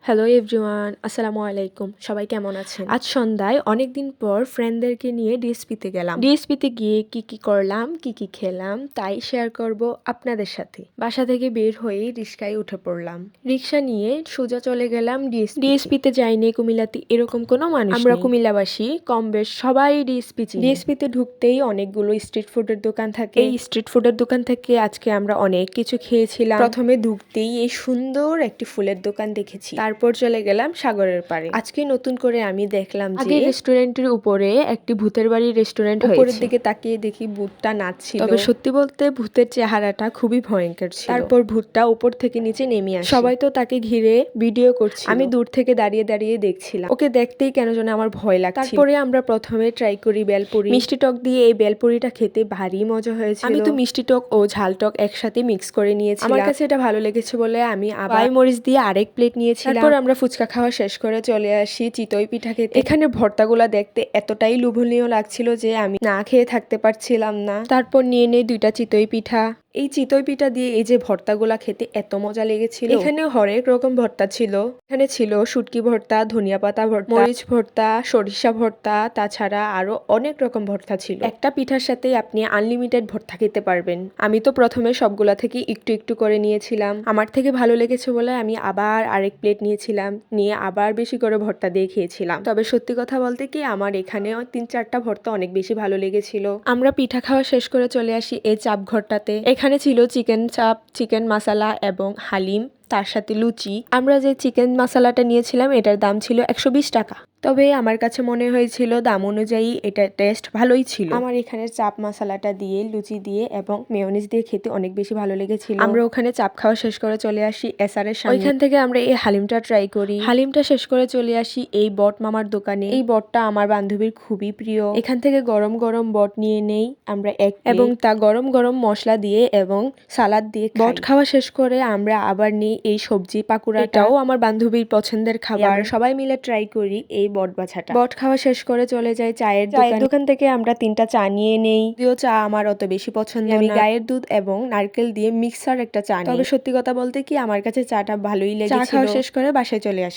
Hello everyone, আসসালামু আলাইকুম। সবাই কেমন আছেন? আজ সন্ধ্যায় অনেকদিন পর ফ্রেন্ডদেরকে নিয়ে ডিএসপিতে গেলাম। ডিএসপিতে গিয়ে কি কি করলাম, কি কি খেলাম তাই শেয়ার করব আপনাদের সাথে। বাসা থেকে বের হয়েই রিক্সায় উঠে পড়লাম। রিক্সা নিয়ে সোজা চলে গেলাম ডিএসপিতে যাইনি কুমিল্লাতে এরকম কোনো মানুষ আমরা কুমিল্লাবাসী কম বেশ সবাই ডিএসপিতে ঢুকতেই অনেকগুলো স্ট্রিট ফুডের দোকান থাকে। এই স্ট্রিট ফুডের দোকান থেকে আজকে আমরা অনেক কিছু খেয়েছিলাম। প্রথমে ঢুকতেই এই সুন্দর একটি ফুলের দোকান দেখেছি, তারপর চলে গেলাম সাগরের পাড়ে। আজকে নতুন করে আমি দেখলাম যে রেস্টুরেন্টের উপরে একটি ভূতের বাড়ি রেস্টুরেন্ট হয়েছে। উপরের দিকে তাকিয়ে দেখি ভূতটা নাচছিল। তবে সত্যি বলতে ভূতের চেহারাটা খুবই ভয়ঙ্কর ছিল। তারপর ভূতটা উপর থেকে নিচে নেমে আসে। সবাই তো তাকে ঘিরে ভিডিও করছে, আমি দূর থেকে দাঁড়িয়ে দাঁড়িয়ে দেখছিলাম। ওকে দেখতেই কেন যেন আমার ভয় লাগছিল। তারপরে আমরা প্রথমে ট্রাই করি বেলপুরি। মিষ্টি টক দিয়ে এই বেলপুরিটা খেতে ভারী মজা হয়েছিল। আমি তো মিষ্টি টক ও ঝাল টক একসাথে মিক্স করে নিয়েছিলাম। আমার কাছে এটা ভালো লেগেছে বলে আমি আবার মরিচ দিয়ে আরেক প্লেট নিয়েছিলাম। তারপর আমরা ফুচকা খাওয়া শেষ করে চলে আসি চিতই পিঠা খেতে। এখানে ভর্তাগুলা দেখতে এতটাই লোভনীয় লাগছিল যে আমি না খেয়ে থাকতে পারছিলাম না। তারপর নিয়ে নেই 2টা চিতই পিঠা। এই চিতই পিঠা দিয়ে এই যে ভর্তাগুলা খেতে এত মজা লেগেছিল। এখানে হরেক রকম ভর্তা ছিল। এখানে ছিল শুটকি ভর্তা, ধনিয়া পাতা ভর্তা, মরিচ ভর্তা, সরিষা ভর্তা, তাছাড়া আরো অনেক রকম ভর্তা ছিল। একটা পিঠার সাথে আপনি আনলিমিটেড ভর্তা খেতে পারবেন। আমি তো প্রথমে সবগুলা থেকে একটু একটু করে নিয়েছিলাম। আমার থেকে ভালো লেগেছে বলে আমি আবার আরেক প্লেট নিয়েছিলাম, নিয়ে আবার বেশি করে ভর্তা দিয়ে খেয়েছিলাম। তবে সত্যি কথা বলতে কি আমার এখানেও 3-4টা ভর্তা অনেক বেশি ভালো লেগেছিল। আমরা পিঠা খাওয়া শেষ করে চলে আসি এই চাপ ঘরটাতে। এখানে ছিল চিকেন চাপ, চিকেন মশলা এবং হালিম, তার সাথে লুচি। আমরা যে চিকেন মশলাটা নিয়েছিলাম এটার দাম ছিল 120 টাকা। তবে আমার কাছে মনে হয়েছিল দাম অনুযায়ী এটার টেস্ট ভালোই ছিল। আমার এখানে চাপ মশলাটা দিয়ে লুচি দিয়ে এবং মেয়োনিজ দিয়ে খেতে অনেক বেশি ভালো লেগেছিল। আমরা ওখানে চাপ খাওয়া শেষ করে চলে আসি এসআরের সামনে। ওইখান থেকে আমরা এই হালিমটা ট্রাই করি। হালিমটা শেষ করে চলে আসি এই বট মামার দোকানে। এই বটটা আমার বান্ধবীর খুবই প্রিয়। এখান থেকে গরম গরম বট নিয়ে নেই আমরা এবং তা গরম গরম মশলা দিয়ে এবং সালাদ দিয়ে বট খাওয়া শেষ করে আমরা আবার নিই এই সবজি পাকুড়া। এটাও আমার বান্ধবীর পছন্দের খাবার। সবাই মিলে ট্রাই করি এই বট বাছাটা। বট খাওয়া শেষ করে চলে যাই চায়ের দোকান থেকে আমরা 3টা চা নিয়ে নেই। যদিও চা আমার অত বেশি পছন্দ না। আমি গায়ের দুধ এবং নারকেল দিয়ে মিক্সার একটা চা নিই। তবে সত্যি কথা বলতে কি আমার কাছে চাটা ভালোই লেগেছিল। চা খাওয়া শেষ করে বাসায় চলে আসি।